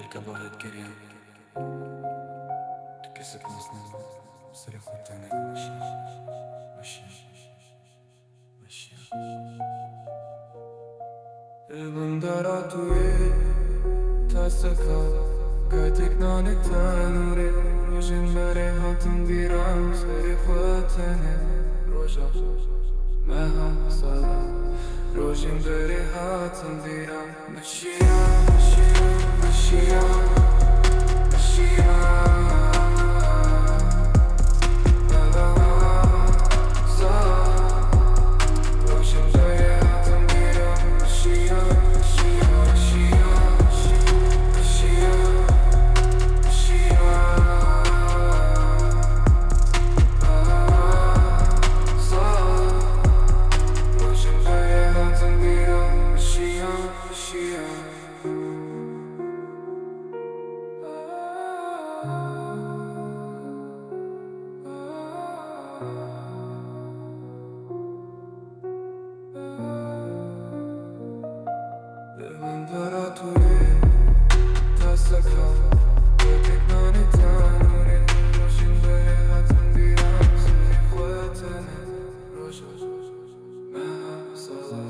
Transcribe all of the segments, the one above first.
تلك بعد كريم تكسك مسلم سريخ وتاني ماشي ماشي ماشي Evundara tuye tasaka Gaytek nane tanure Rojin bere hatun viram Srikh watane Roja Meha sala Rojin bere hatun viram Mashia, Mashia, Mashia Mashia Imparatorie tasaka Gaytek nane tanure Rojin bere hatun viram Srikh watane Roja Meha sala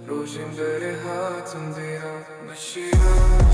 Rojin bere hatun viram Mashia